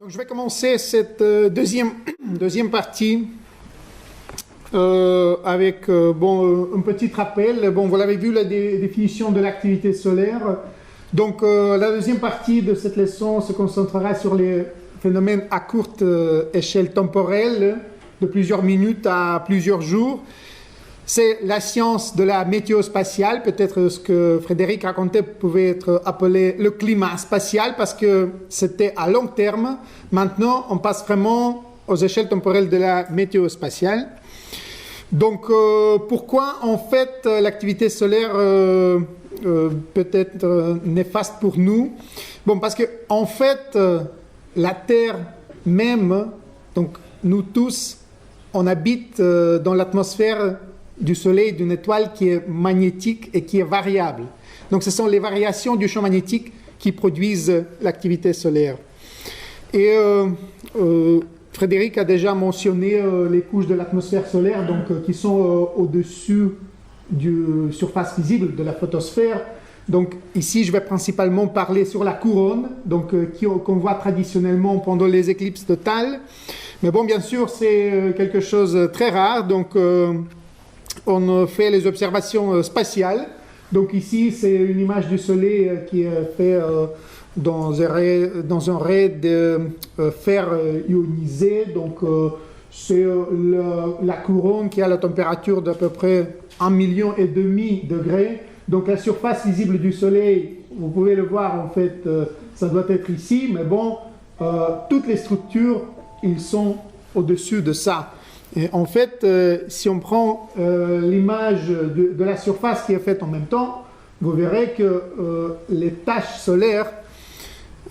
Donc, je vais commencer cette deuxième partie avec un petit rappel. Bon, vous l'avez vu, la définition de l'activité solaire. Donc, la deuxième partie de cette leçon se concentrera sur les phénomènes à courte échelle temporelle, de plusieurs minutes à plusieurs jours. C'est la science de la météo spatiale, peut-être ce que Frédéric racontait pouvait être appelé le climat spatial, parce que c'était à long terme. Maintenant, on passe vraiment aux échelles temporelles de la météo spatiale. Donc, pourquoi en fait l'activité solaire peut être néfaste pour nous? Bon, parce que en fait, la Terre même, donc nous tous, on habite dans l'atmosphère du Soleil, d'une étoile qui est magnétique et qui est variable. Donc ce sont les variations du champ magnétique qui produisent l'activité solaire. Et Frédéric a déjà mentionné les couches de l'atmosphère solaire, donc, qui sont au-dessus de surface visible de la photosphère. Donc ici, je vais principalement parler sur la couronne, donc, qu'on voit traditionnellement pendant les éclipses totales. Mais bon, bien sûr, c'est quelque chose de très rare, donc on fait les observations spatiales. Donc ici, c'est une image du Soleil qui est faite dans un ray de fer ionisé. Donc c'est la couronne qui a la température d'à peu près 1,5 million de degrés. Donc la surface visible du Soleil, vous pouvez le voir en fait, ça doit être ici. Mais bon, toutes les structures, ils sont au-dessus de ça. Et en fait, si on prend l'image de la surface qui est faite en même temps, vous verrez que les taches solaires,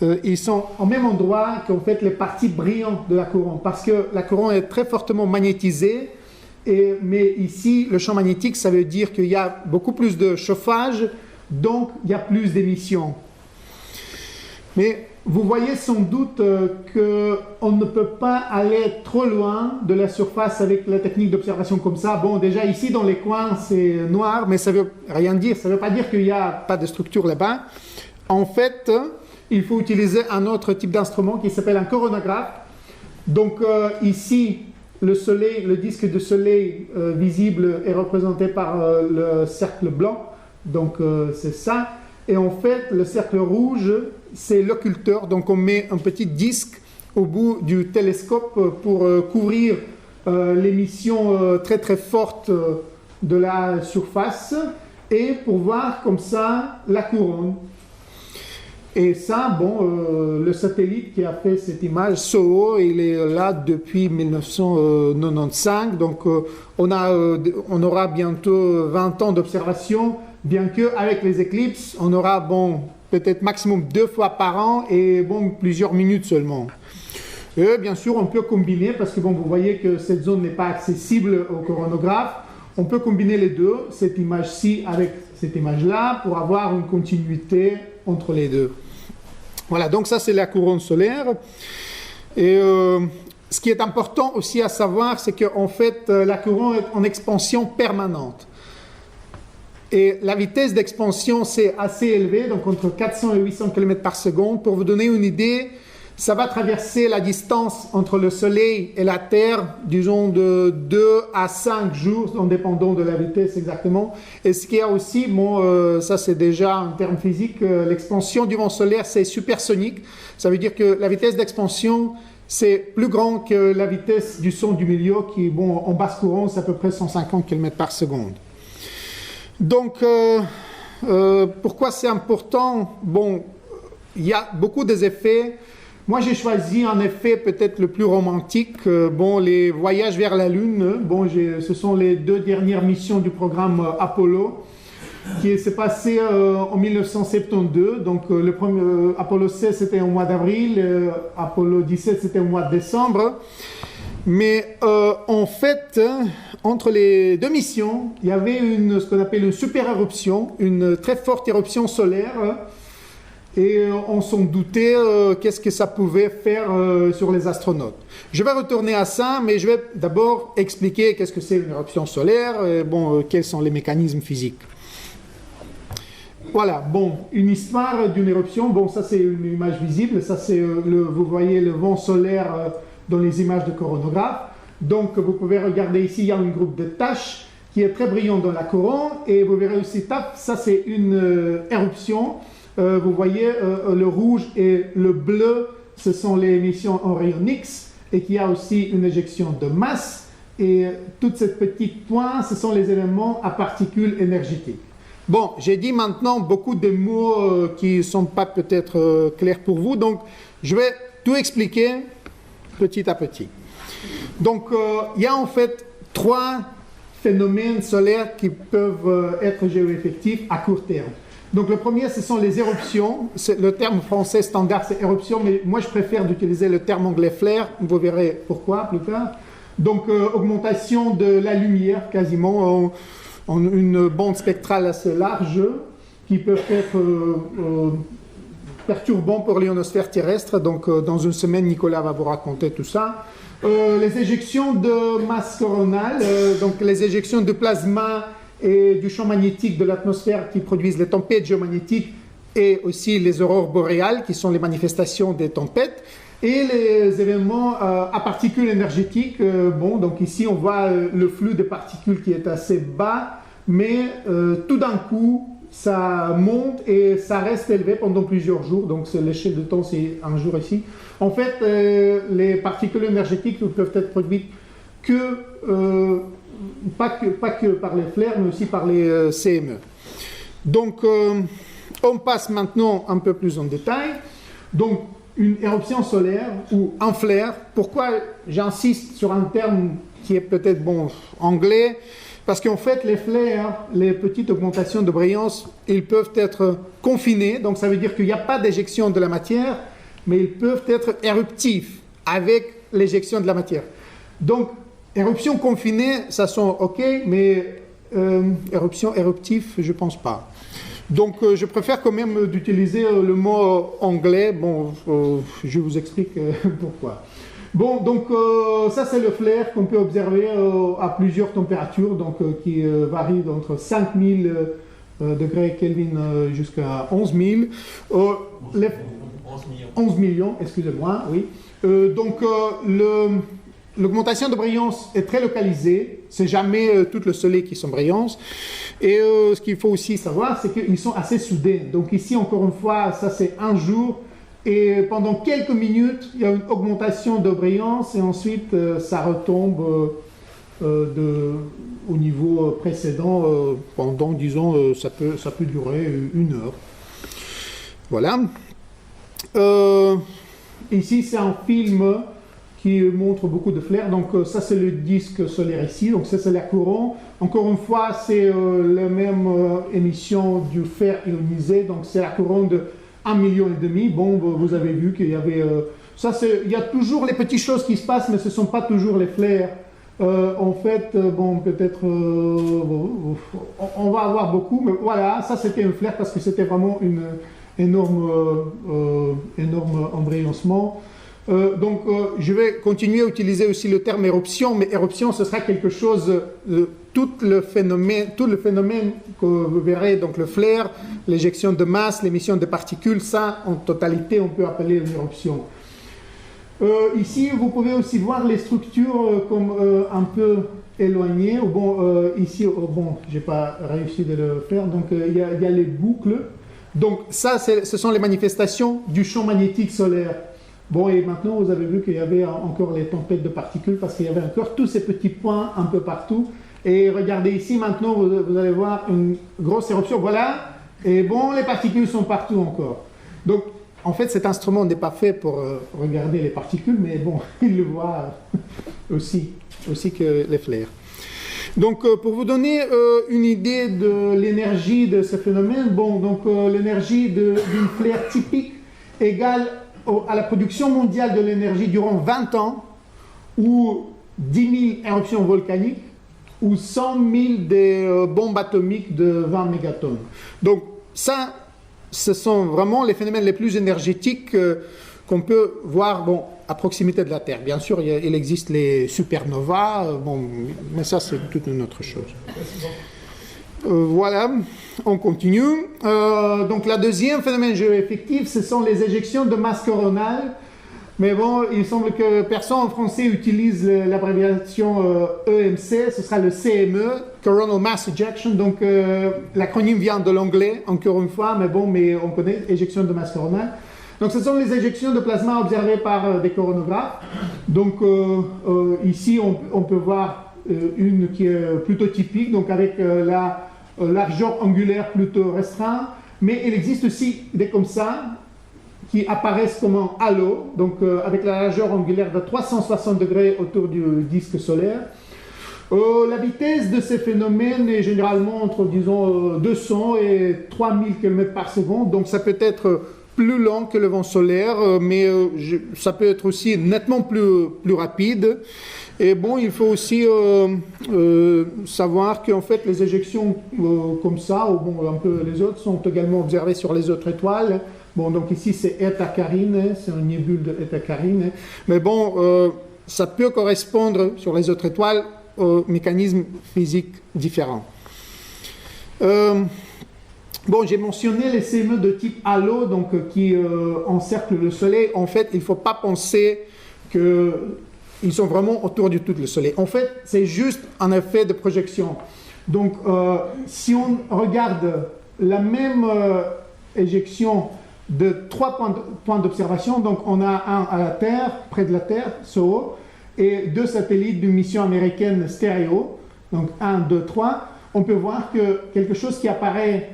ils sont au même endroit qu'en fait les parties brillantes de la couronne, parce que la couronne est très fortement magnétisée, mais ici, le champ magnétique, ça veut dire qu'il y a beaucoup plus de chauffage, donc il y a plus d'émissions. Mais vous voyez sans doute qu'on ne peut pas aller trop loin de la surface avec la technique d'observation comme ça. Bon, déjà ici dans les coins c'est noir, mais ça ne veut rien dire. Ça ne veut pas dire qu'il n'y a pas de structure là-bas. En fait, il faut utiliser un autre type d'instrument qui s'appelle un coronographe. Donc ici, le soleil, le disque de soleil visible est représenté par le cercle blanc. Donc c'est ça. Et en fait, le cercle rouge, c'est l'occulteur. Donc on met un petit disque au bout du télescope pour couvrir l'émission très très forte de la surface et pour voir comme ça la couronne. Et ça, bon, le satellite qui a fait cette image, SOHO, il est là depuis 1995. Donc on aura bientôt 20 ans d'observation. Bien qu'avec les éclipses, on aura bon, peut-être maximum 2 fois par an et bon, plusieurs minutes seulement. Et bien sûr, on peut combiner, parce que bon, vous voyez que cette zone n'est pas accessible au coronographe. On peut combiner les deux, cette image-ci avec cette image-là, pour avoir une continuité entre les deux. Voilà, donc ça c'est la couronne solaire. Et ce qui est important aussi à savoir, c'est qu'en fait, la couronne est en expansion permanente. Et la vitesse d'expansion, c'est assez élevé, donc entre 400 et 800 km par seconde. Pour vous donner une idée, ça va traverser la distance entre le Soleil et la Terre, disons de 2 à 5 jours, en dépendant de la vitesse exactement. Et ce qu'il y a aussi, bon, ça c'est déjà un terme physique, l'expansion du vent solaire, c'est supersonique. Ça veut dire que la vitesse d'expansion, c'est plus grand que la vitesse du son du milieu, qui, bon, en basse courant, c'est à peu près 150 km par seconde. Donc, pourquoi c'est important? Bon, il y a beaucoup d'effets. Moi, j'ai choisi un effet peut-être le plus romantique. Bon, les voyages vers la Lune. Bon, ce sont les 2 dernières missions du programme Apollo, qui s'est passé en 1972. Donc, le premier Apollo 16, c'était au mois d'avril. Apollo 17, c'était au mois de décembre. Mais en fait, entre les 2 missions, il y avait ce qu'on appelle une super éruption, une très forte éruption solaire. Et on s'en doutait qu'est-ce que ça pouvait faire sur les astronautes. Je vais retourner à ça, mais je vais d'abord expliquer qu'est-ce que c'est une éruption solaire, et bon, quels sont les mécanismes physiques. Voilà, bon, une histoire d'une éruption. Bon, ça c'est une image visible. Ça c'est, vous voyez le vent solaire dans les images de coronographe. Donc vous pouvez regarder ici, il y a un groupe de taches qui est très brillant dans la couronne. Et vous verrez aussi, ça c'est une éruption. Vous voyez le rouge et le bleu, ce sont les émissions en rayon X. Et qu'il y a aussi une éjection de masse. Et toutes ces petites points, ce sont les éléments à particules énergétiques. Bon, j'ai dit maintenant beaucoup de mots qui ne sont pas peut-être clairs pour vous, donc je vais tout expliquer petit à petit. Donc, il y a en fait 3 phénomènes solaires qui peuvent être géoeffectifs à court terme. Donc, le premier, ce sont les éruptions. Le terme français standard, c'est éruption, mais moi, je préfère d'utiliser le terme anglais flare. Vous verrez pourquoi plus tard. Donc, augmentation de la lumière, quasiment, en une bande spectrale assez large, qui peuvent être perturbants pour l'ionosphère terrestre. Donc, dans une semaine, Nicolas va vous raconter tout ça. Les éjections de masse coronale, donc les éjections de plasma et du champ magnétique de l'atmosphère qui produisent les tempêtes géomagnétiques et aussi les aurores boréales, qui sont les manifestations des tempêtes. Et les événements à particules énergétiques, bon, donc ici on voit le flux de particules qui est assez bas, mais tout d'un coup ça monte et ça reste élevé pendant plusieurs jours, donc l'échelle de temps c'est un jour ici. En fait, les particules énergétiques peuvent être produites pas que par les flares, mais aussi par les CME. Donc on passe maintenant un peu plus en détail. Donc, une éruption solaire ou un flare. Pourquoi j'insiste sur un terme qui est peut-être anglais? Parce qu'en fait, les flares, les petites augmentations de brillance, ils peuvent être confinés. Donc, ça veut dire qu'il n'y a pas d'éjection de la matière, mais ils peuvent être éruptifs avec l'éjection de la matière. Donc, éruption confinée, ça sent OK, mais éruption éruptive, je ne pense pas. Donc, je préfère quand même d'utiliser le mot anglais. Bon, je vous explique pourquoi. Bon, donc ça c'est le flare qu'on peut observer à plusieurs températures, donc qui varient entre 5000 degrés Kelvin jusqu'à 11 000. 11 millions, excusez-moi, oui. Donc, l'augmentation de brillance est très localisée. C'est jamais tout le soleil qui sont brillants. Et ce qu'il faut aussi savoir, c'est qu'ils sont assez soudés. Donc ici, encore une fois, ça c'est un jour. Et pendant quelques minutes, il y a une augmentation de brillance. Et ensuite, ça retombe au niveau précédent pendant, disons, ça peut durer 1 heure. Voilà. Ici, c'est un film qui montre beaucoup de flares. Donc ça c'est le disque solaire ici, donc ça c'est la couronne. Encore une fois, c'est la même émission du fer ionisé, donc c'est la couronne de 1,5 million. Bon, vous avez vu qu'il y avait... il y a toujours les petites choses qui se passent, mais ce ne sont pas toujours les flares. En fait, bon, peut-être... on va avoir beaucoup, mais voilà, ça c'était un flare parce que c'était vraiment une énorme embrayancement. Donc, je vais continuer à utiliser aussi le terme éruption, mais éruption, ce sera quelque chose, tout le phénomène que vous verrez, donc le flare, l'éjection de masse, l'émission de particules, ça, en totalité, on peut appeler une éruption. Ici, vous pouvez aussi voir les structures comme un peu éloignées. Bon, ici, bon, je n'ai pas réussi de le faire, donc il y a les boucles. Donc, ça, ce sont les manifestations du champ magnétique solaire. Bon, et maintenant, vous avez vu qu'il y avait encore les tempêtes de particules parce qu'il y avait encore tous ces petits points un peu partout. Et regardez ici, maintenant, vous allez voir une grosse éruption. Voilà. Et bon, les particules sont partout encore. Donc, en fait, cet instrument n'est pas fait pour regarder les particules, mais bon, il le voit aussi que les flares. Donc, pour vous donner une idée de l'énergie de ce phénomène, bon, donc l'énergie d'une flare typique égale à la production mondiale de l'énergie durant 20 ans, ou 10 000 éruptions volcaniques, ou 100 000 des bombes atomiques de 20 mégatonnes. Donc ça, ce sont vraiment les phénomènes les plus énergétiques qu'on peut voir à proximité de la Terre. Bien sûr, il existe les supernovas, mais ça c'est toute une autre chose. Voilà, on continue. Donc, le deuxième phénomène géoeffectif, ce sont les éjections de masse coronale. Mais bon, il semble que personne en français utilise l'abréviation EMC, ce sera le CME, Coronal Mass Ejection. Donc, l'acronyme vient de l'anglais, encore une fois, mais bon, mais on connaît éjection de masse coronale. Donc, ce sont les éjections de plasma observées par des coronographes. Donc, ici, on peut voir une qui est plutôt typique, donc avec la largeur angulaire plutôt restreinte, mais il existe aussi des comme ça, qui apparaissent comme un halo, donc avec la largeur angulaire de 360 degrés autour du disque solaire. La vitesse de ces phénomènes est généralement entre, disons, 200 et 3000 km par seconde, donc ça peut être plus lent que le vent solaire, mais ça peut être aussi nettement plus rapide. Et bon, il faut aussi savoir qu'en fait, les éjections comme ça, ou bon, un peu les autres, sont également observées sur les autres étoiles. Bon, donc ici, c'est Eta Carinae, c'est un nébule de Eta Carinae. Mais bon, ça peut correspondre sur les autres étoiles aux mécanismes physiques différents. Bon, j'ai mentionné les CME de type halo, donc qui encerclent le Soleil. En fait, il ne faut pas penser qu'ils sont vraiment autour du tout le Soleil. En fait, c'est juste un effet de projection. Donc, si on regarde la même éjection de 3 points d'observation, donc on a un à la Terre, près de la Terre, SOHO, et 2 satellites d'une mission américaine stéréo, donc 1, 2, 3, on peut voir que quelque chose qui apparaît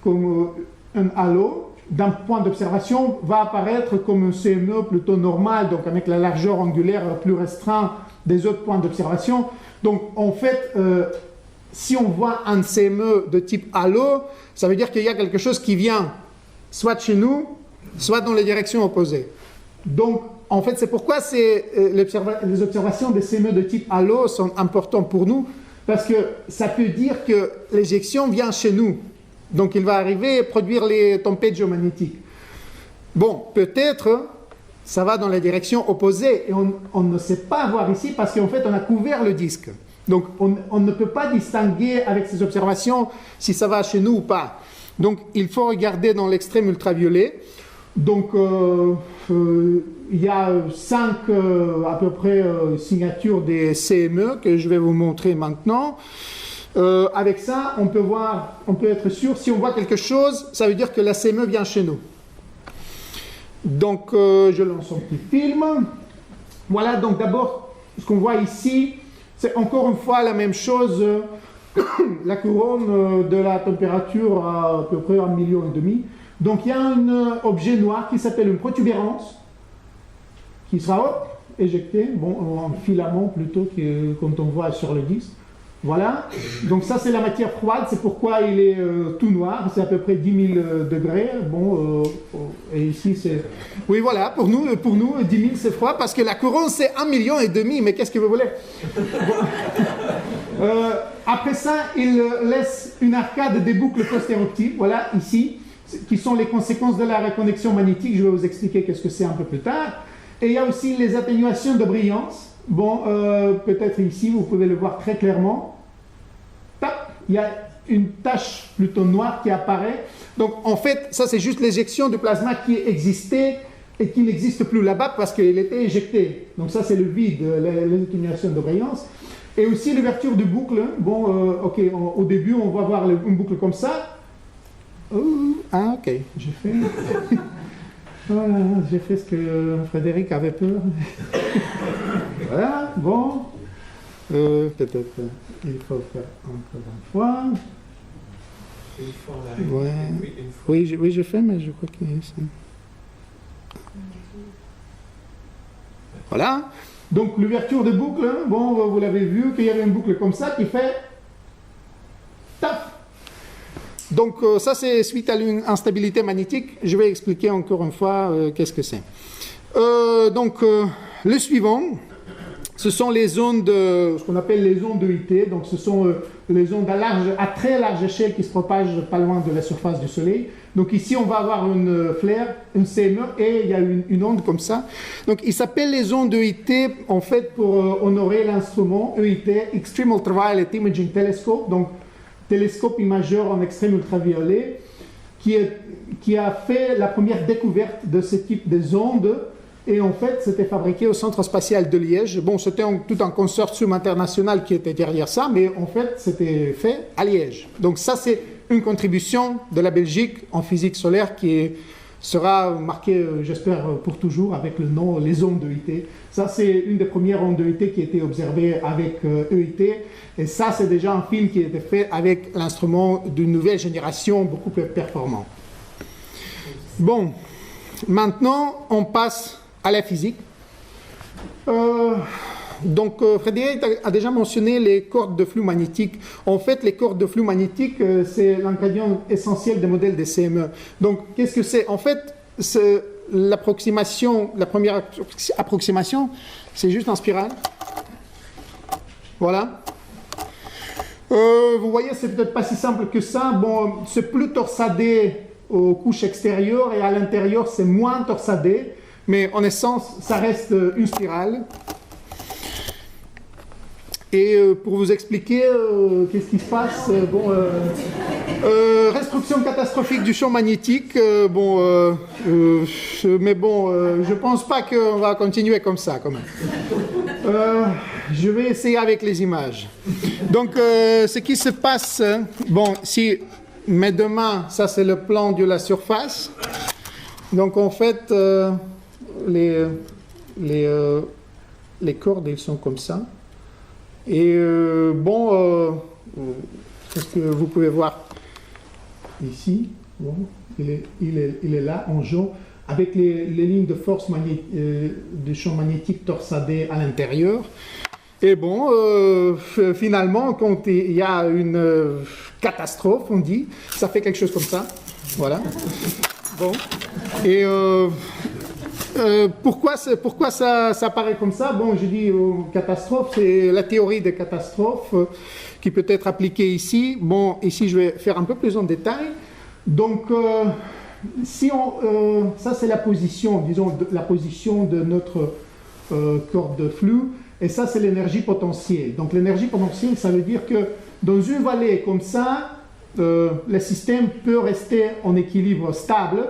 comme un halo d'un point d'observation va apparaître comme un CME plutôt normal, donc avec la largeur angulaire plus restreinte des autres points d'observation. Donc en fait, si on voit un CME de type halo, ça veut dire qu'il y a quelque chose qui vient soit chez nous, soit dans les directions opposées. Donc, en fait, c'est pourquoi les observations des CME de type halo sont importantes pour nous, parce que ça peut dire que l'éjection vient chez nous. Donc, il va arriver et produire les tempêtes géomagnétiques. Bon, peut-être, ça va dans la direction opposée, et on ne sait pas voir ici, parce qu'en fait, on a couvert le disque. Donc, on ne peut pas distinguer avec ces observations si ça va chez nous ou pas. Donc, il faut regarder dans l'extrême ultraviolet. Donc, il y a 5 à peu près signatures des CME que je vais vous montrer maintenant. Avec ça, on peut être sûr, si on voit quelque chose, ça veut dire que la CME vient chez nous. Donc, je lance un petit film. Voilà, donc d'abord, ce qu'on voit ici, c'est encore une fois la même chose. La couronne de la température à peu près 1,5 million. Donc il y a un objet noir qui s'appelle une protubérance qui sera éjecté, bon, en filament plutôt que quand on voit sur le disque. Voilà, donc ça c'est la matière froide, c'est pourquoi il est tout noir, c'est à peu près 10 000 degrés. Bon, et ici c'est... Oui voilà, pour nous 10 000 c'est froid parce que la couronne c'est 1,5 million, mais qu'est-ce que vous voulez? Bon. Après ça, il laisse une arcade des boucles postéroptiques, voilà, ici, qui sont les conséquences de la reconnexion magnétique. Je vais vous expliquer qu'est-ce que c'est un peu plus tard. Et il y a aussi les atténuations de brillance. Bon, peut-être ici, vous pouvez le voir très clairement. Tap, il y a une tache plutôt noire qui apparaît. Donc, en fait, ça, c'est juste l'éjection du plasma qui existait et qui n'existe plus là-bas parce qu'il était éjecté. Donc, ça, c'est le vide, les atténuations de brillance. Et aussi l'ouverture de boucle. Bon, ok, au début, on va voir une boucle comme ça. Ah, ok, j'ai fait... Voilà, j'ai fait ce que Frédéric avait peur. Voilà, bon. Peut-être il faut faire encore une fois. Ouais. Oui, j'ai fait, mais je crois que c'est... Voilà. Donc l'ouverture de boucle, bon, vous l'avez vu, qu'il y avait une boucle comme ça qui fait... Taf. Donc ça c'est suite à une instabilité magnétique. Je vais expliquer encore une fois qu'est-ce que c'est. Le suivant, ce sont les ondes, ce qu'on appelle les ondes EIT. Donc ce sont les ondes à très large échelle qui se propagent pas loin de la surface du Soleil. Donc ici on va avoir une flare, une CME, et il y a une onde comme ça. Donc il s'appelle les ondes EIT en fait pour honorer l'instrument EIT, Extreme Ultraviolet Imaging Telescope. Donc télescope imageur en extrême ultraviolet qui a fait la première découverte de ce type de ondes. Et en fait, c'était fabriqué au Centre spatial de Liège. Bon, c'était tout un consortium international qui était derrière ça, mais en fait, c'était fait à Liège. Donc ça, c'est une contribution de la Belgique en physique solaire qui sera marquée, j'espère, pour toujours avec le nom les ondes d'EIT. Ça, c'est une des premières ondes d'EIT qui a été observée avec EIT. Et ça, c'est déjà un film qui a été fait avec l'instrument d'une nouvelle génération beaucoup plus performant. Bon, maintenant, on passe à la physique. Frédéric a déjà mentionné les cordes de flux magnétique. En fait, les cordes de flux magnétique, c'est l'ingrédient essentiel des modèles des CME. Donc, qu'est-ce que c'est? En fait, la première approximation, c'est juste en spirale. Voilà. Vous voyez, c'est peut-être pas si simple que ça. Bon, c'est plus torsadé aux couches extérieures et à l'intérieur, c'est moins torsadé. Mais en essence, ça reste une spirale. Et pour vous expliquer qu'est-ce qui se passe, restriction catastrophique du champ magnétique, mais bon, je pense pas qu'on va continuer comme ça quand même. Je vais essayer avec les images. Donc, ce qui se passe, bon, si mes deux mains, ça c'est le plan de la surface. Donc en fait, les cordes, elles sont comme ça. Et ce que vous pouvez voir ici, bon, il est là en jaune, avec les lignes de force du champ magnétique torsadé à l'intérieur. Et bon, finalement, quand il y a une catastrophe, on dit, ça fait quelque chose comme ça. Voilà. Bon. Et pourquoi ça paraît comme ça? Bon, je dis catastrophe, c'est la théorie des catastrophes qui peut être appliquée ici. Bon, ici, je vais faire un peu plus en détail. Donc, ça, c'est la position, disons, la position de notre corde de flux. Et ça, c'est l'énergie potentielle. Donc, l'énergie potentielle, ça veut dire que dans une vallée comme ça, le système peut rester en équilibre stable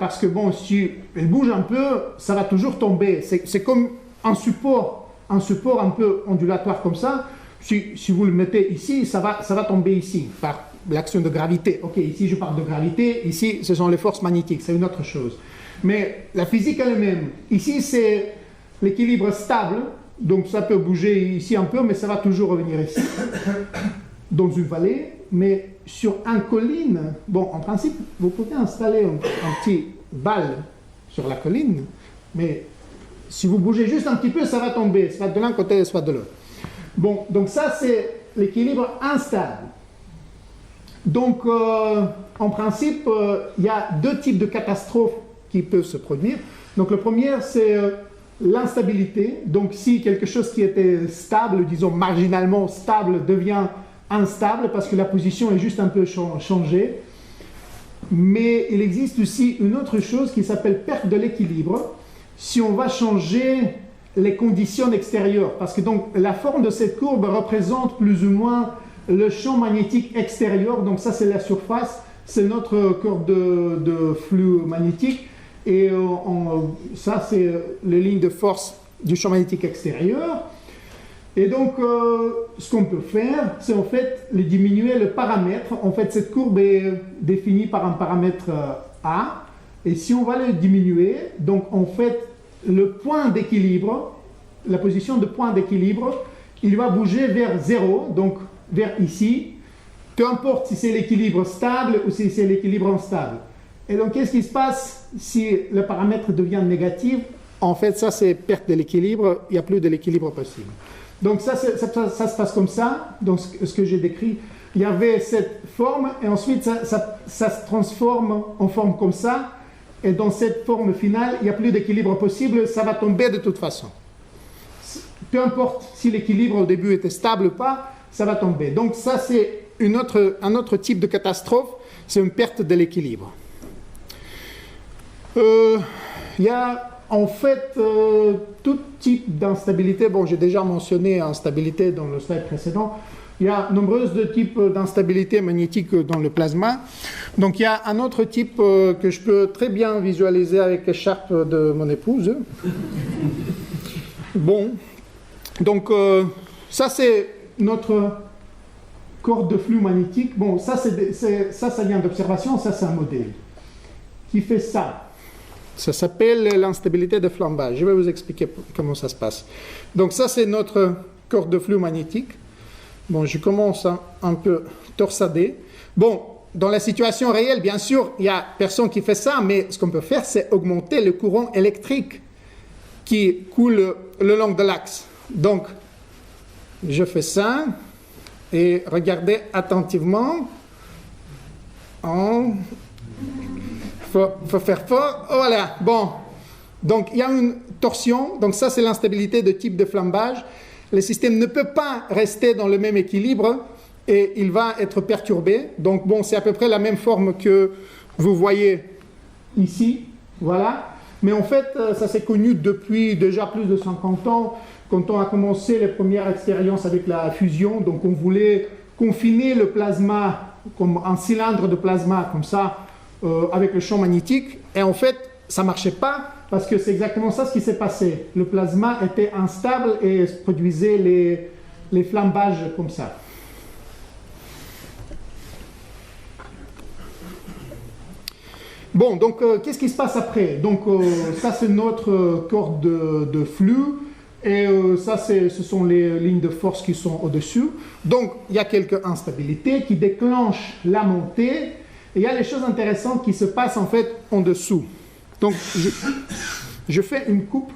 parce que, bon, si elle bouge un peu, ça va toujours tomber. C'est comme un support un peu ondulatoire comme ça. Si vous le mettez ici, ça va tomber ici, par l'action de gravité. Ok, ici, je parle de gravité. Ici, ce sont les forces magnétiques. C'est une autre chose. Mais la physique elle-même, ici, c'est l'équilibre stable. Donc, ça peut bouger ici un peu, mais ça va toujours revenir ici, dans une vallée. Mais sur une colline, bon, en principe, vous pouvez installer un petit balle sur la colline, mais si vous bougez juste un petit peu, ça va tomber, soit de l'un côté, soit de l'autre. Bon, donc ça, c'est l'équilibre instable. Donc, en principe, il y a deux types de catastrophes qui peuvent se produire. Donc, le premier, c'est l'instabilité. Donc, si quelque chose qui était stable, disons marginalement stable, devient instable parce que la position est juste un peu changée. Mais il existe aussi une autre chose qui s'appelle perte de l'équilibre. Si on va changer les conditions extérieures, parce que donc la forme de cette courbe représente plus ou moins le champ magnétique extérieur. Donc ça, c'est la surface, c'est notre corde de flux magnétique. Et ça, c'est les lignes de force du champ magnétique extérieur. Et donc, ce qu'on peut faire, c'est en fait diminuer le paramètre. En fait, cette courbe est définie par un paramètre A. Et si on va le diminuer, donc en fait, le point d'équilibre, la position de point d'équilibre, il va bouger vers 0, donc vers ici. Peu importe si c'est l'équilibre stable ou si c'est l'équilibre instable. Et donc, qu'est-ce qui se passe si le paramètre devient négatif? En fait, ça, c'est perte de l'équilibre. Il n'y a plus de l'équilibre possible. Donc ça se passe comme ça, donc ce que j'ai décrit. Il y avait cette forme, et ensuite ça se transforme en forme comme ça, et dans cette forme finale, il n'y a plus d'équilibre possible, ça va tomber de toute façon. Peu importe si l'équilibre au début était stable ou pas, ça va tomber. Donc ça, c'est un autre type de catastrophe, c'est une perte de l'équilibre. Il y a en fait tout type d'instabilité. Bon, j'ai déjà mentionné instabilité dans le slide précédent. il y a nombreuses de types d'instabilité magnétique dans le plasma. Donc il y a un autre type que je peux très bien visualiser avec l'écharpe de mon épouse. Bon, donc ça c'est notre corde de flux magnétique. Bon, ça vient d'observation, ça c'est un modèle qui fait ça. Ça s'appelle l'instabilité de flambage. Je vais vous expliquer comment ça se passe. Donc ça c'est notre corde de flux magnétique. Bon, je commence un peu torsader. Bon, dans la situation réelle, bien sûr, il n'y a personne qui fait ça, mais ce qu'on peut faire, c'est augmenter le courant électrique qui coule le long de l'axe. Donc, je fais ça, et regardez attentivement. Il faut faire fort. Voilà, bon. Donc, il y a une torsion. Donc, ça, c'est l'instabilité de type de flambage. Le système ne peut pas rester dans le même équilibre et il va être perturbé. Donc, bon, c'est à peu près la même forme que vous voyez ici. Voilà. Mais en fait, ça s'est connu depuis déjà plus de 50 ans, quand on a commencé les premières expériences avec la fusion. Donc, on voulait confiner le plasma comme un cylindre de plasma, comme ça, avec le champ magnétique. Et en fait, ça ne marchait pas, parce que c'est exactement ça ce qui s'est passé. Le plasma était instable et produisait les flambages comme ça. Bon, donc, qu'est-ce qui se passe après? Donc, ça, c'est notre corde de flux. Et ça, ce sont les lignes de force qui sont au-dessus. Donc, il y a quelques instabilités qui déclenchent la montée. Et il y a les choses intéressantes qui se passent, en fait, en dessous. Donc, je fais une coupe.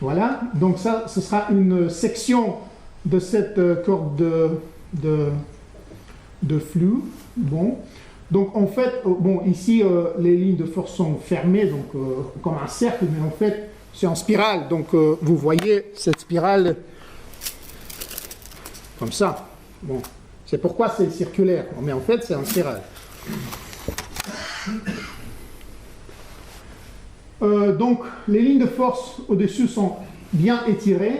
Voilà. Donc, ça, ce sera une section de cette corde de flux. Bon. Donc, en fait, bon, ici, les lignes de force sont fermées, donc comme un cercle, mais en fait, c'est en spirale. Donc, vous voyez cette spirale comme ça. Bon, c'est pourquoi c'est circulaire. Mais en fait, c'est en spirale. Donc, les lignes de force au-dessus sont bien étirées.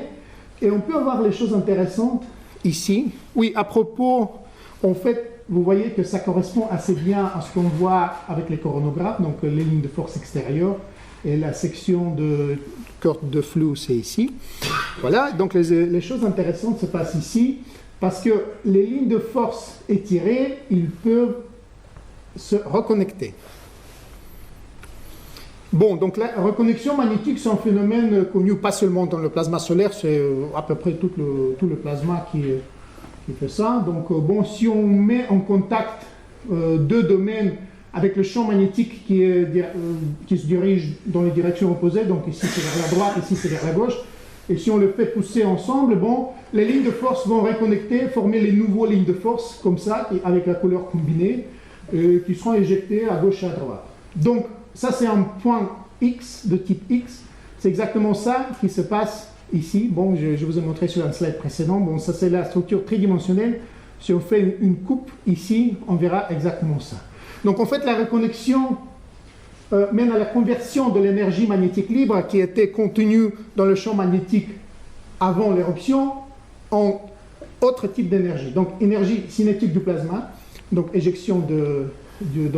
Et on peut avoir les choses intéressantes ici. Oui, à propos, en fait, vous voyez que ça correspond assez bien à ce qu'on voit avec les coronographes, donc les lignes de force extérieures. Et la section de corde de flux, c'est ici. Voilà, donc les choses intéressantes se passent ici, parce que les lignes de force étirées, ils peuvent se reconnecter. Bon, donc la reconnexion magnétique, c'est un phénomène connu pas seulement dans le plasma solaire, c'est à peu près tout le plasma qui fait ça. Donc, bon, si on met en contact deux domaines avec le champ magnétique qui se dirige dans les directions opposées, donc ici c'est vers la droite, ici c'est vers la gauche, et si on le fait pousser ensemble, bon, les lignes de force vont reconnecter, former les nouveaux lignes de force, comme ça, avec la couleur combinée, qui seront éjectées à gauche et à droite. Donc, ça c'est un point X, de type X, c'est exactement ça qui se passe ici. Bon, je vous ai montré sur un slide précédent, bon, ça c'est la structure tridimensionnelle. Si on fait une coupe ici, on verra exactement ça. Donc en fait, la reconnexion mène à la conversion de l'énergie magnétique libre qui était contenue dans le champ magnétique avant l'éruption en autre type d'énergie. Donc énergie cinétique du plasma, donc éjection de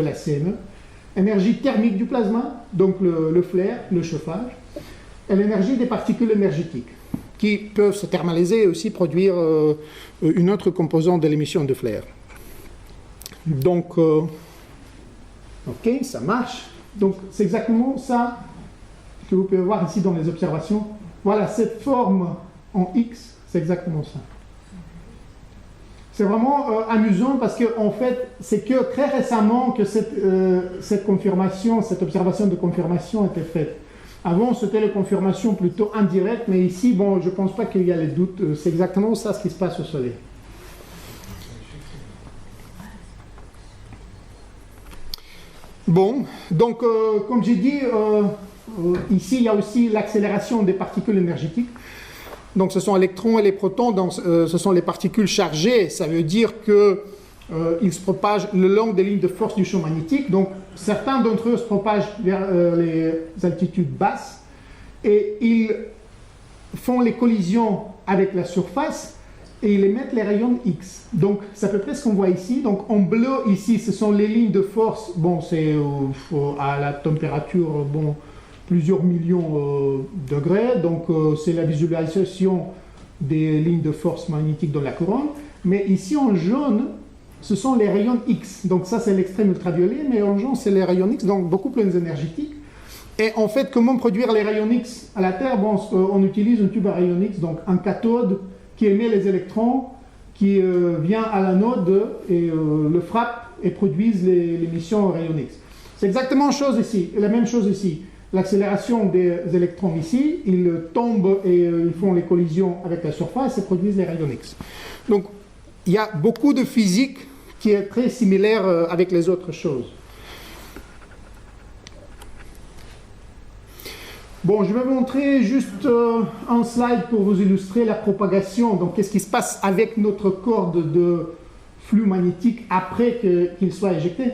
la CME, énergie thermique du plasma, donc le flair, le chauffage, et l'énergie des particules énergétiques qui peuvent se thermaliser et aussi produire une autre composante de l'émission de flair. Donc, ok, ça marche. Donc, c'est exactement ça que vous pouvez voir ici dans les observations. Voilà, cette forme en X, c'est exactement ça. C'est vraiment amusant parce que, en fait, c'est que très récemment que cette confirmation, cette observation de confirmation a été faite. Avant, c'était la confirmation plutôt indirecte, mais ici, bon, je ne pense pas qu'il y a les doutes. C'est exactement ça ce qui se passe au Soleil. Bon, donc, comme j'ai dit, ici, il y a aussi l'accélération des particules énergétiques. Donc, ce sont les électrons et les protons, donc, ce sont les particules chargées. Ça veut dire qu'ils se propagent le long des lignes de force du champ magnétique. Donc, certains d'entre eux se propagent vers les altitudes basses et ils font les collisions avec la surface et ils émettent les rayons X. Donc c'est à peu près ce qu'on voit ici. Donc en bleu ici, ce sont les lignes de force. Bon, c'est à la température, bon, plusieurs millions de degrés. Donc c'est la visualisation des lignes de force magnétique dans la couronne. Mais ici en jaune, ce sont les rayons X. Donc ça c'est l'extrême ultraviolet, mais en jaune c'est les rayons X, donc beaucoup plus énergétiques. Et en fait, comment produire les rayons X à la Terre? Bon, on utilise un tube à rayons X, donc un cathode qui émet les électrons, qui vient à l'anode et le frappe et produise l'émission rayons X. C'est exactement la même chose ici. L'accélération des électrons ici, ils tombent et ils font les collisions avec la surface et produisent les rayons X. Donc, il y a beaucoup de physique qui est très similaire avec les autres choses. Bon, je vais vous montrer juste un slide pour vous illustrer la propagation. Donc, qu'est-ce qui se passe avec notre corde de flux magnétique après qu'il soit éjecté?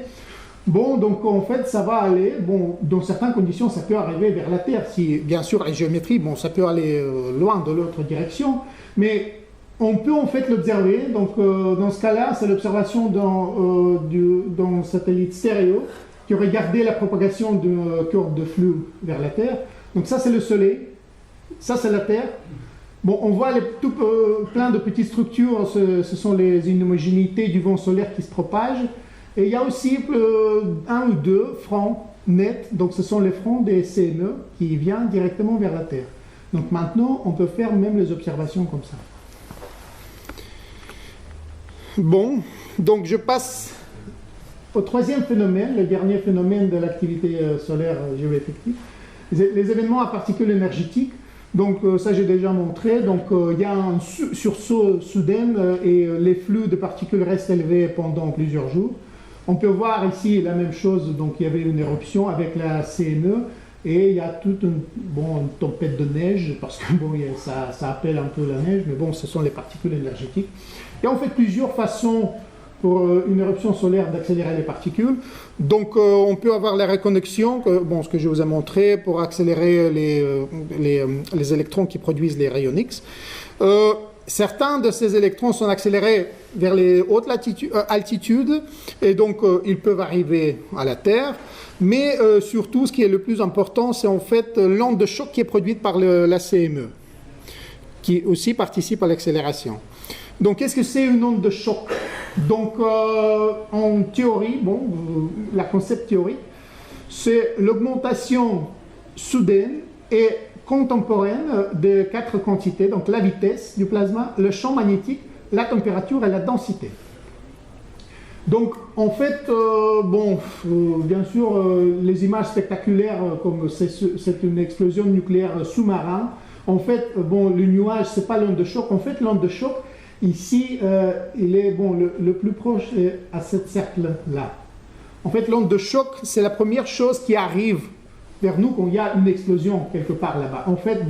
Bon, donc en fait, ça va aller, bon, dans certaines conditions, ça peut arriver vers la Terre. Si, bien sûr, la géométrie, bon, ça peut aller loin de l'autre direction, mais on peut en fait l'observer. Donc, dans ce cas-là, c'est l'observation d'un satellite stéréo qui aurait gardé la propagation d'une corde de flux vers la Terre. Donc ça, c'est le Soleil. Ça, c'est la Terre. Bon, on voit plein de petites structures. Ce sont les inhomogénéités du vent solaire qui se propagent. Et il y a aussi un ou deux fronts nets. Donc ce sont les fronts des CME qui viennent directement vers la Terre. Donc maintenant, on peut faire même les observations comme ça. Bon, donc je passe au troisième phénomène, le dernier phénomène de l'activité solaire géoeffective. Les événements à particules énergétiques, donc ça j'ai déjà montré, donc il y a un sursaut soudain et les flux de particules restent élevés pendant plusieurs jours. On peut voir ici la même chose, donc il y avait une éruption avec la CNE et il y a toute une tempête de neige, parce que bon, ça appelle un peu la neige, mais bon, ce sont les particules énergétiques. Il y a en fait plusieurs façons pour une éruption solaire d'accélérer les particules. Donc on peut avoir la reconnexion, ce que je vous ai montré, pour accélérer les électrons qui produisent les rayons X. Certains de ces électrons sont accélérés vers les hautes altitudes, et donc ils peuvent arriver à la Terre. Mais surtout, ce qui est le plus important, c'est en fait l'onde de choc qui est produite par la CME, qui aussi participe à l'accélération. Donc, qu'est-ce que c'est une onde de choc? Donc, en théorie, la concept théorique, c'est l'augmentation soudaine et contemporaine de 4 quantités, donc la vitesse du plasma, le champ magnétique, la température et la densité. Donc, en fait, bien sûr, les images spectaculaires, comme c'est une explosion nucléaire sous-marin, en fait, le nuage, c'est pas l'onde de choc. En fait, l'onde de choc, ici, il est le plus proche à ce cercle-là. En fait, l'onde de choc, c'est la première chose qui arrive vers nous quand il y a une explosion quelque part là-bas. En fait,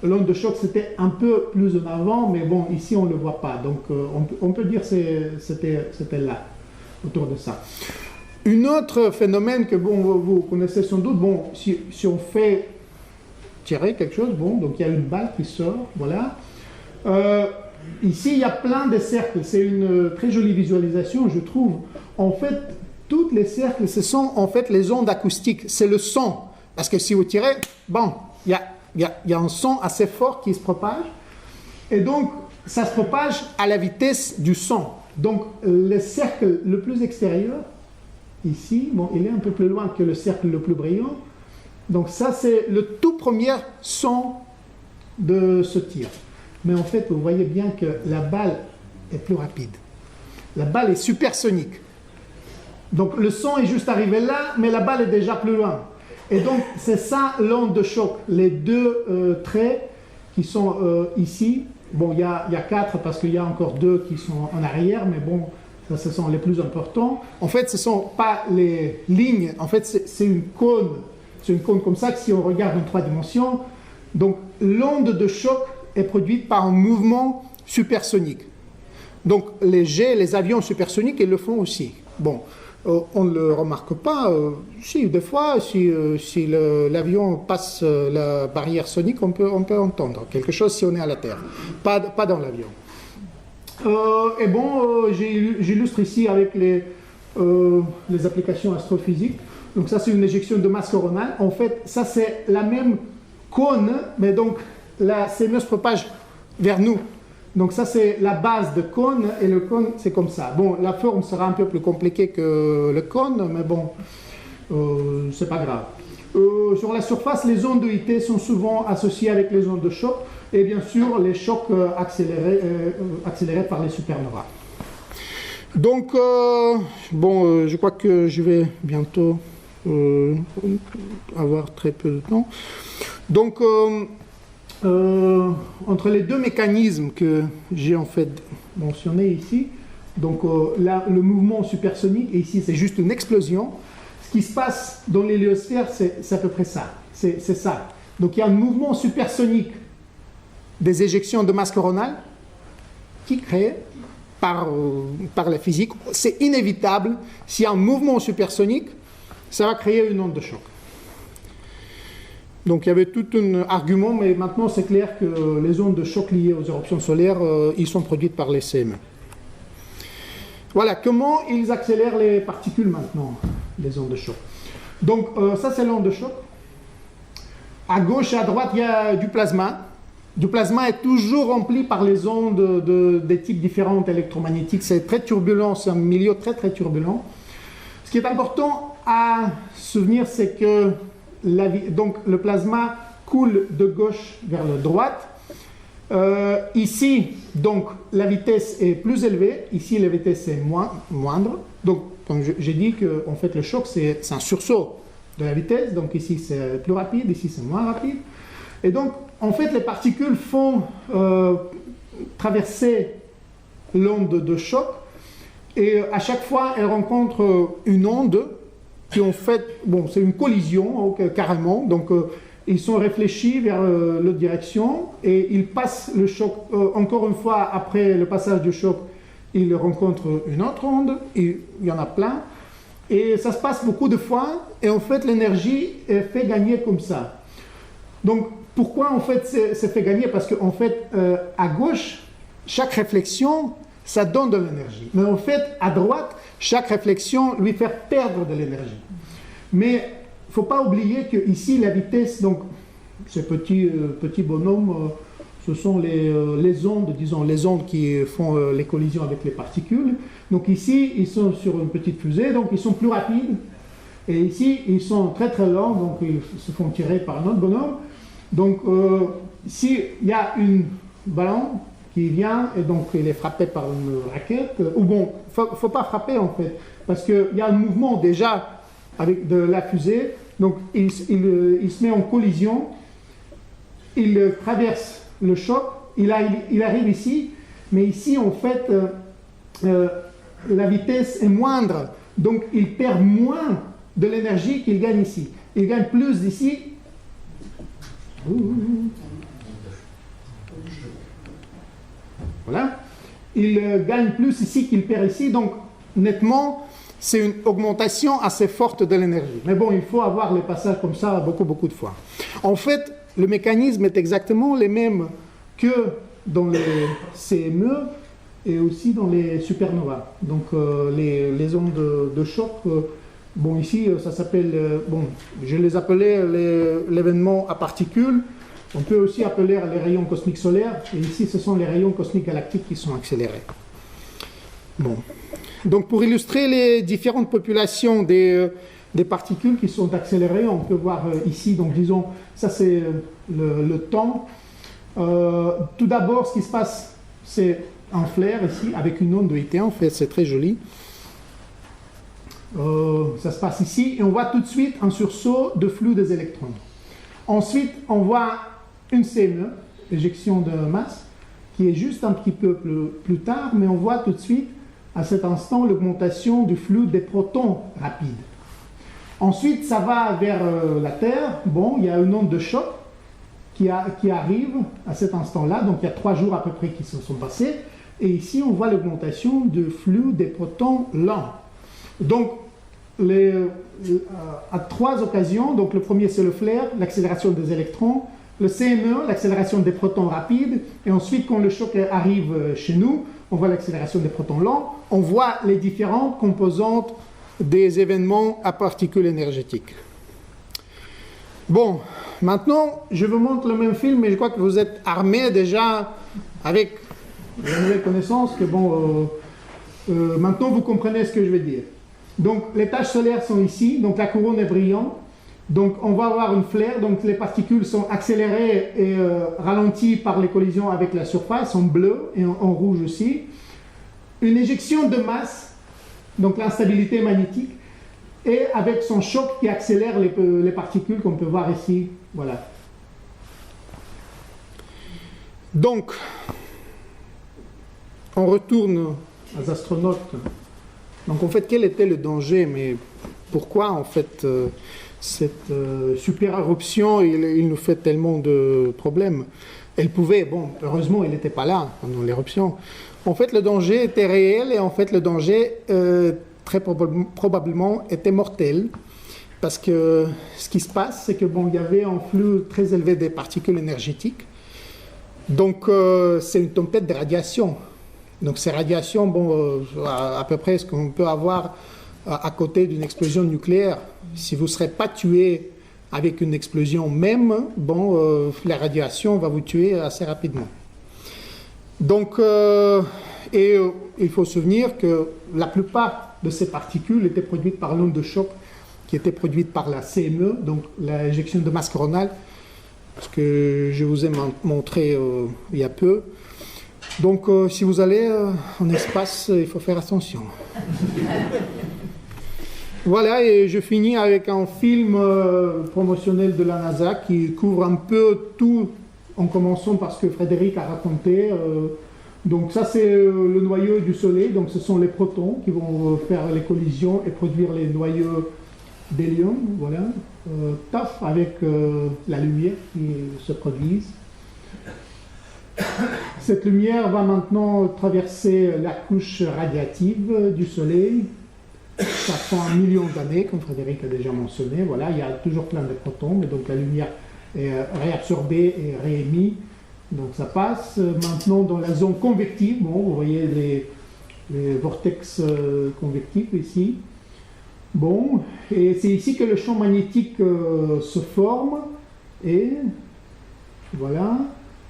l'onde de choc, c'était un peu plus en avant, mais ici, on ne le voit pas. Donc, on peut dire que c'était là, autour de ça. Un autre phénomène que vous connaissez sans doute, si on fait tirer quelque chose, donc il y a une balle qui sort, voilà. Ici, il y a plein de cercles. C'est une très jolie visualisation, je trouve. En fait, tous les cercles, ce sont en fait les ondes acoustiques. C'est le son. Parce que si vous tirez, il y a un son assez fort qui se propage. Et donc, ça se propage à la vitesse du son. Donc, le cercle le plus extérieur, ici, il est un peu plus loin que le cercle le plus brillant. Donc, ça, c'est le tout premier son de ce tir. Mais en fait, vous voyez bien que la balle est plus rapide. La balle est supersonique. Donc le son est juste arrivé là, mais la balle est déjà plus loin. Et donc c'est ça l'onde de choc. Les deux traits qui sont ici, il y a 4 parce qu'il y a encore 2 qui sont en arrière, mais ça, ce sont les plus importants. En fait, ce ne sont pas les lignes, en fait c'est une cône. C'est une cône comme ça que si on regarde en 3 dimensions, donc l'onde de choc est produite par un mouvement supersonique. Donc les jets, les avions supersoniques, ils le font aussi. On ne le remarque pas. Des fois, si l'avion passe la barrière sonique, on peut entendre quelque chose si on est à la Terre. Pas dans l'avion. J'illustre ici avec les applications astrophysiques. Donc ça, c'est une éjection de masse coronale. En fait, ça, c'est la même cône, mais donc la CME se propage vers nous. Donc ça, c'est la base de cône, et le cône, c'est comme ça. Bon, la forme sera un peu plus compliquée que le cône, mais bon, c'est pas grave. Sur la surface, les ondes de IT sont souvent associées avec les ondes de choc, et bien sûr, les chocs accélérés par les supernovas. Donc, je crois que je vais bientôt avoir très peu de temps. Donc, entre les deux mécanismes que j'ai en fait mentionnés ici, donc là, le mouvement supersonique, et ici c'est juste une explosion, ce qui se passe dans l'héliosphère, c'est à peu près ça. C'est ça. Donc il y a un mouvement supersonique des éjections de masse coronale qui est créé par la physique. C'est inévitable. S'il y a un mouvement supersonique, ça va créer une onde de choc. Donc il y avait tout un argument, mais maintenant c'est clair que les ondes de choc liées aux éruptions solaires, ils sont produites par les CME. Voilà, comment ils accélèrent les particules maintenant, les ondes de choc. Donc ça c'est l'onde de choc. À gauche et à droite, il y a du plasma. Du plasma est toujours rempli par les ondes des types différents électromagnétiques. C'est très turbulent, c'est un milieu très très turbulent. Ce qui est important à se souvenir, c'est que donc le plasma coule de gauche vers la droite. Ici, donc, la vitesse est plus élevée. Ici, la vitesse est moindre. Donc, comme j'ai dit, que, en fait, le choc, c'est un sursaut de la vitesse. Donc, ici, c'est plus rapide. Ici, c'est moins rapide. Et donc, en fait, les particules font traverser l'onde de choc. Et à chaque fois, elles rencontrent une onde qui, en fait, c'est une collision, carrément. Donc, ils sont réfléchis vers l'autre direction et ils passent le choc. Encore une fois, après le passage du choc, ils rencontrent une autre onde. Il y en a plein. Et ça se passe beaucoup de fois. Et en fait, l'énergie est fait gagner comme ça. Donc, pourquoi en fait c'est fait gagner? Parce qu'en fait, à gauche, chaque réflexion, ça donne de l'énergie. Mais en fait, à droite, chaque réflexion lui fait perdre de l'énergie. Mais il ne faut pas oublier qu'ici, la vitesse, donc ces petits bonhommes, ce sont les ondes, disons, les ondes qui font les collisions avec les particules. Donc ici, ils sont sur une petite fusée, donc ils sont plus rapides. Et ici, ils sont très très lents, donc ils se font tirer par un autre bonhomme. Donc, s'il y a un ballon qui vient et donc il est frappé par une raquette, ou bon, il ne faut pas frapper en fait, parce qu'il y a un mouvement déjà avec de la fusée, donc il se met en collision, il traverse le choc, il arrive ici, mais ici en fait, la vitesse est moindre, donc il perd moins de l'énergie qu'il gagne ici. Il gagne plus ici. Voilà. Il gagne plus ici qu'il perd ici. Donc, nettement, c'est une augmentation assez forte de l'énergie. Mais bon, il faut avoir les passages comme ça beaucoup de fois. En fait, le mécanisme est exactement le même que dans les CME et aussi dans les supernovas. Donc, les ondes de choc... bon, ici, ça s'appelle... je les appelais l'événement à particules. On peut aussi appeler les rayons cosmiques solaires. Et ici, ce sont les rayons cosmiques galactiques qui sont accélérés. Bon. Donc, pour illustrer les différentes populations des particules qui sont accélérées, on peut voir ici, donc disons, ça c'est le temps. Tout d'abord, ce qui se passe, c'est un flair ici, avec une onde de IT, en fait, c'est très joli. Ça se passe ici, et on voit tout de suite un sursaut de flux des électrons. Ensuite, on voit une CME, éjection de masse, qui est juste un petit peu plus tard, mais on voit tout de suite, à cet instant, l'augmentation du flux des protons rapides. Ensuite, ça va vers la Terre. Bon, il y a une onde de choc qui arrive à cet instant-là, donc il y a 3 jours à peu près qui se sont passés, et ici, on voit l'augmentation du flux des protons lents. Donc, à 3 occasions, donc le premier c'est le flair, l'accélération des électrons, le CME, l'accélération des protons rapides, et ensuite quand le choc arrive chez nous, on voit l'accélération des protons lents, on voit les différentes composantes des événements à particules énergétiques. Bon, maintenant, je vous montre le même film, mais je crois que vous êtes armés déjà avec la nouvelle connaissance, que bon, maintenant vous comprenez ce que je vais dire. Donc, les taches solaires sont ici, donc la couronne est brillante, donc on va avoir une flaire, donc les particules sont accélérées et ralenties par les collisions avec la surface, en bleu et en rouge aussi. Une éjection de masse, donc l'instabilité magnétique, et avec son choc qui accélère les particules qu'on peut voir ici. Voilà. Donc, on retourne aux astronautes. Donc, en fait, quel était le danger? Mais pourquoi, en fait, cette super éruption, il nous fait tellement de problèmes? Elle pouvait, bon, heureusement, il n'était pas là pendant l'éruption. En fait, le danger était réel et en fait, le danger, très probablement, était mortel. Parce que ce qui se passe, c'est que bon, il y avait un flux très élevé des particules énergétiques. Donc, c'est une tempête de radiation. Donc, ces radiations, bon, à peu près ce qu'on peut avoir à côté d'une explosion nucléaire. Si vous ne serez pas tué avec une explosion même, bon, la radiation va vous tuer assez rapidement. Donc, il faut se souvenir que la plupart de ces particules étaient produites par l'onde de choc qui était produite par la CME, donc l'éjection de masse coronale, ce que je vous ai montré il y a peu. Donc, si vous allez en espace, il faut faire attention. Voilà, et je finis avec un film promotionnel de la NASA qui couvre un peu tout, en commençant par ce que Frédéric a raconté. Donc ça, c'est le noyau du Soleil, donc ce sont les protons qui vont faire les collisions et produire les noyaux d'hélium, voilà, taf, avec la lumière qui se produise. Cette lumière va maintenant traverser la couche radiative du Soleil. Ça prend 1 million d'années, comme Frédéric a déjà mentionné. Voilà, il y a toujours plein de protons, mais donc la lumière est réabsorbée et réémise. Donc ça passe maintenant dans la zone convective. Bon, vous voyez les vortex convectifs ici. Bon, et c'est ici que le champ magnétique se forme. Et voilà.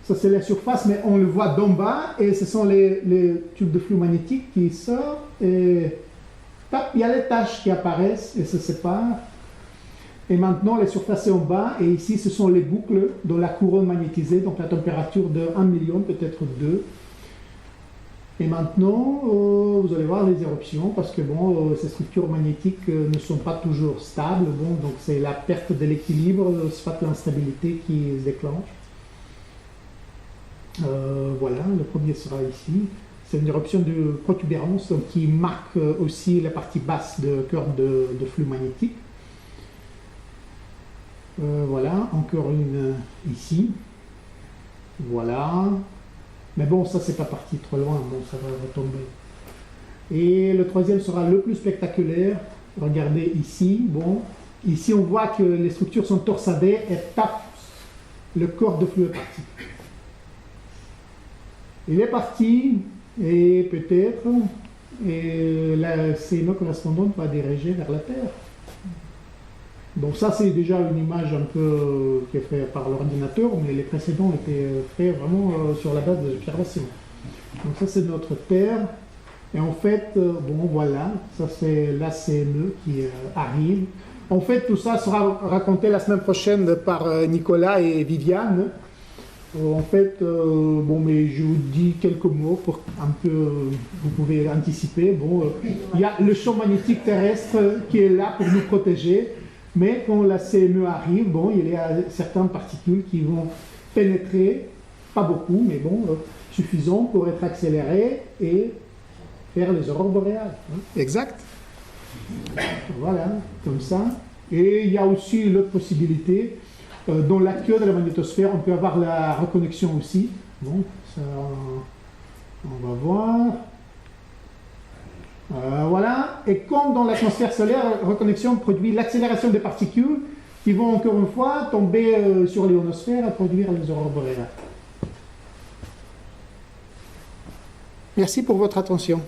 Ça, c'est la surface, mais on le voit d'en bas, et ce sont les tubes de flux magnétique qui sortent, et tac, il y a les taches qui apparaissent et se séparent. Et maintenant, la surface est en bas, et ici, ce sont les boucles de la couronne magnétisée, donc la température de 1 million, peut-être 2. Et maintenant, vous allez voir les éruptions, parce que bon, ces structures magnétiques ne sont pas toujours stables, bon, donc c'est la perte de l'équilibre, soit l'instabilité qui se déclenche. Voilà, le premier sera ici. C'est une éruption de protubérance donc, qui marque aussi la partie basse de cœur de flux magnétique. Voilà, encore une ici. Voilà. Mais bon, ça, c'est pas parti trop loin, bon, ça va retomber. Et le troisième sera le plus spectaculaire. Regardez ici. Bon, ici, on voit que les structures sont torsadées et tapent le corps de flux est parti. Il est parti, et peut-être, et la CME correspondante va diriger vers la Terre. Donc ça, c'est déjà une image un peu qui est faite par l'ordinateur, mais les précédents étaient faits vraiment sur la base des observations. Donc ça, c'est notre Terre. Et en fait, bon, voilà, ça c'est la CME qui arrive. En fait, tout ça sera raconté la semaine prochaine par Nicolas et Viviane. En fait, bon, mais je vous dis quelques mots pour un peu, vous pouvez anticiper. Bon, il y a le champ magnétique terrestre qui est là pour nous protéger, mais quand la CME arrive, bon, il y a certaines particules qui vont pénétrer, pas beaucoup, mais bon, suffisant pour être accélérées et faire les aurores boréales. Hein. Exact. Voilà, comme ça. Et il y a aussi l'autre possibilité. Dans la queue de la magnétosphère, on peut avoir la reconnexion aussi. Bon, ça, on va voir. Voilà. Et comme dans l'atmosphère solaire, la reconnexion produit l'accélération des particules qui vont encore une fois tomber sur l'ionosphère et produire les aurores boréales. Merci pour votre attention.